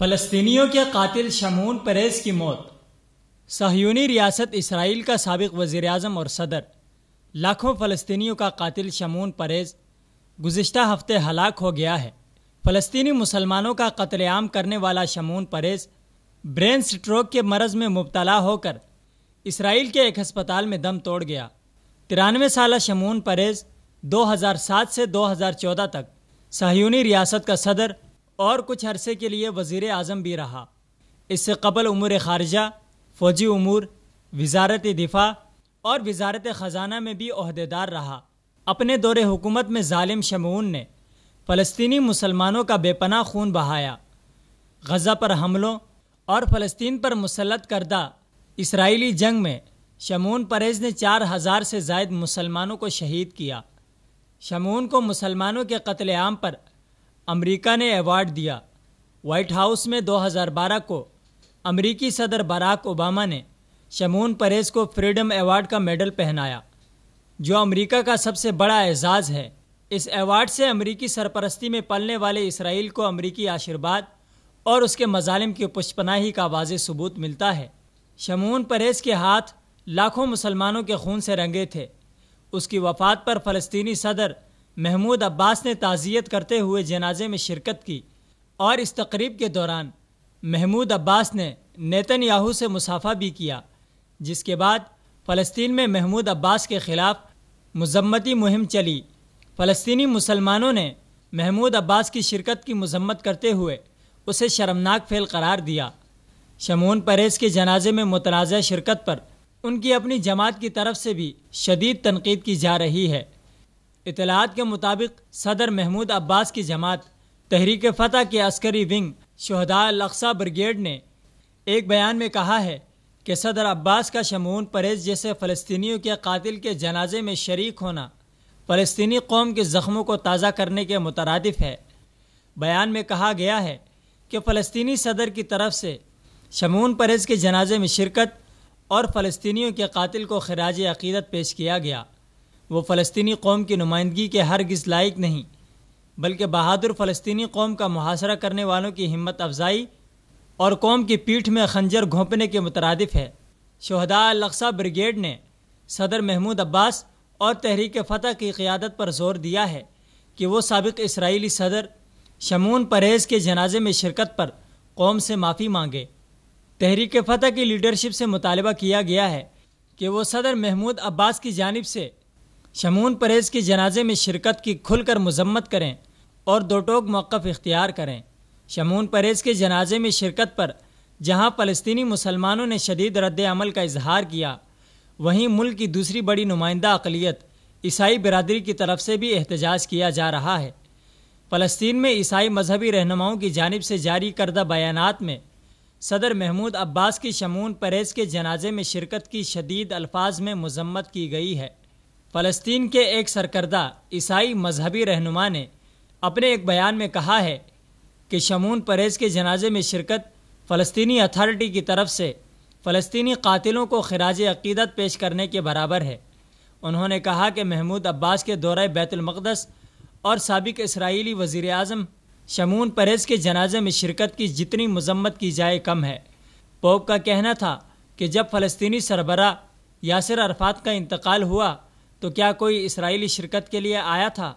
فلسطینیوں کے قاتل شمعون پریز کی موت۔ صہیونی ریاست اسرائیل کا سابق وزیر اعظم اور صدر لاکھوں فلسطینیوں کا قاتل شمعون پریز گزشتہ ہفتے ہلاک ہو گیا ہے۔ فلسطینی مسلمانوں کا قتل عام کرنے والا شمعون پریز برین سٹروک کے مرض میں مبتلا ہو کر اسرائیل کے ایک ہسپتال میں دم توڑ گیا۔ 93 سالہ شمعون پریز 2007 سے 2014 تک صہیونی ریاست کا صدر اور کچھ عرصے کے لیے وزیر اعظم بھی رہا۔ اس سے قبل امور خارجہ، فوجی امور، وزارت دفاع اور وزارت خزانہ میں بھی عہدیدار رہا۔ اپنے دور حکومت میں ظالم شمعون نے فلسطینی مسلمانوں کا بے پناہ خون بہایا۔ غزہ پر حملوں اور فلسطین پر مسلط کردہ اسرائیلی جنگ میں شمعون پریز نے 4000 سے زائد مسلمانوں کو شہید کیا۔ شمعون کو مسلمانوں کے قتل عام پر امریکہ نے ایوارڈ دیا۔ وائٹ ہاؤس میں 2012 کو امریکی صدر باراک اوباما نے شمعون پریز کو فریڈم ایوارڈ کا میڈل پہنایا، جو امریکہ کا سب سے بڑا اعزاز ہے۔ اس ایوارڈ سے امریکی سرپرستی میں پلنے والے اسرائیل کو امریکی آشیرواد اور اس کے مظالم کی پشپناہی کا واضح ثبوت ملتا ہے۔ شمعون پریز کے ہاتھ لاکھوں مسلمانوں کے خون سے رنگے تھے۔ اس کی وفات پر فلسطینی صدر محمود عباس نے تعزیت کرتے ہوئے جنازے میں شرکت کی، اور اس تقریب کے دوران محمود عباس نے نیتن یاہو سے مصافحہ بھی کیا، جس کے بعد فلسطین میں محمود عباس کے خلاف مذمتی مہم چلی۔ فلسطینی مسلمانوں نے محمود عباس کی شرکت کی مذمت کرتے ہوئے اسے شرمناک فعل قرار دیا۔ شمعون پریز کے جنازے میں متنازع شرکت پر ان کی اپنی جماعت کی طرف سے بھی شدید تنقید کی جا رہی ہے۔ اطلاعات کے مطابق صدر محمود عباس کی جماعت تحریک فتح کے عسکری ونگ شہداء الاقصی بریگیڈ نے ایک بیان میں کہا ہے کہ صدر عباس کا شمعون پریز جیسے فلسطینیوں کے قاتل کے جنازے میں شریک ہونا فلسطینی قوم کے زخموں کو تازہ کرنے کے مترادف ہے۔ بیان میں کہا گیا ہے کہ فلسطینی صدر کی طرف سے شمعون پریز کے جنازے میں شرکت اور فلسطینیوں کے قاتل کو خراج عقیدت پیش کیا گیا۔ وہ فلسطینی قوم کی نمائندگی کے ہرگز لائق نہیں، بلکہ بہادر فلسطینی قوم کا محاصرہ کرنے والوں کی ہمت افزائی اور قوم کی پیٹھ میں خنجر گھونپنے کے مترادف ہے۔ شہداء الاقصی بریگیڈ نے صدر محمود عباس اور تحریک فتح کی قیادت پر زور دیا ہے کہ وہ سابق اسرائیلی صدر شمعون پریز کے جنازے میں شرکت پر قوم سے معافی مانگے۔ تحریک فتح کی لیڈرشپ سے مطالبہ کیا گیا ہے کہ وہ صدر محمود عباس کی جانب سے شمعون پریز کے جنازے میں شرکت کی کھل کر مذمت کریں اور دو ٹوک موقف اختیار کریں۔ شمعون پریز کے جنازے میں شرکت پر جہاں فلسطینی مسلمانوں نے شدید رد عمل کا اظہار کیا، وہیں ملک کی دوسری بڑی نمائندہ اقلیت عیسائی برادری کی طرف سے بھی احتجاج کیا جا رہا ہے۔ فلسطین میں عیسائی مذہبی رہنماؤں کی جانب سے جاری کردہ بیانات میں صدر محمود عباس کی شمعون پریز کے جنازے میں شرکت کی شدید الفاظ میں مذمت کی گئی ہے۔ فلسطین کے ایک سرکردہ عیسائی مذہبی رہنما نے اپنے ایک بیان میں کہا ہے کہ شمعون پریز کے جنازے میں شرکت فلسطینی اتھارٹی کی طرف سے فلسطینی قاتلوں کو خراج عقیدت پیش کرنے کے برابر ہے۔ انہوں نے کہا کہ محمود عباس کے دورہ بیت المقدس اور سابق اسرائیلی وزیر اعظم شمعون پریز کے جنازے میں شرکت کی جتنی مذمت کی جائے کم ہے۔ پوپ کا کہنا تھا کہ جب فلسطینی سربراہ یاسر عرفات کا انتقال ہوا تو کیا کوئی اسرائیلی شرکت کے لیے آیا تھا؟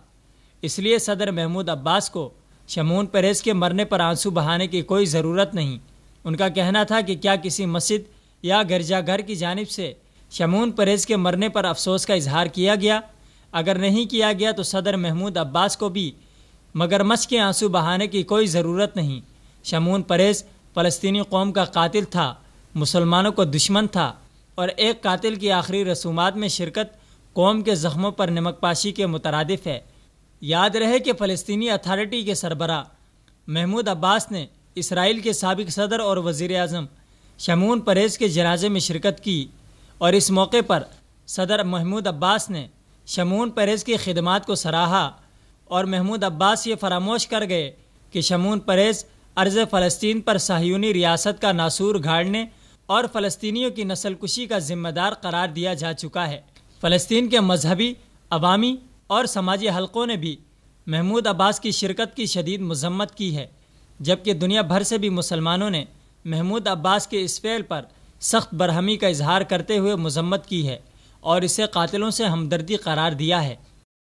اس لیے صدر محمود عباس کو شمعون پریز کے مرنے پر آنسو بہانے کی کوئی ضرورت نہیں۔ ان کا کہنا تھا کہ کیا کسی مسجد یا گرجا گھر کی جانب سے شمعون پریز کے مرنے پر افسوس کا اظہار کیا گیا؟ اگر نہیں کیا گیا تو صدر محمود عباس کو بھی مگرمچھ کے آنسو بہانے کی کوئی ضرورت نہیں۔ شمعون پریز فلسطینی قوم کا قاتل تھا، مسلمانوں کو دشمن تھا، اور ایک قاتل کی آخری رسومات میں شرکت قوم کے زخموں پر نمک پاشی کے مترادف ہے۔ یاد رہے کہ فلسطینی اتھارٹی کے سربراہ محمود عباس نے اسرائیل کے سابق صدر اور وزیر اعظم شمعون پریز کے جنازے میں شرکت کی، اور اس موقع پر صدر محمود عباس نے شمعون پریز کی خدمات کو سراہا، اور محمود عباس یہ فراموش کر گئے کہ شمعون پریز ارض فلسطین پر صہیونی ریاست کا ناسور گھاڑنے اور فلسطینیوں کی نسل کشی کا ذمہ دار قرار دیا جا چکا ہے۔ فلسطین کے مذہبی، عوامی اور سماجی حلقوں نے بھی محمود عباس کی شرکت کی شدید مذمت کی ہے۔ جبکہ دنیا بھر سے بھی مسلمانوں نے محمود عباس کے اس فعل پر سخت برہمی کا اظہار کرتے ہوئے مذمت کی ہے اور اسے قاتلوں سے ہمدردی قرار دیا ہے۔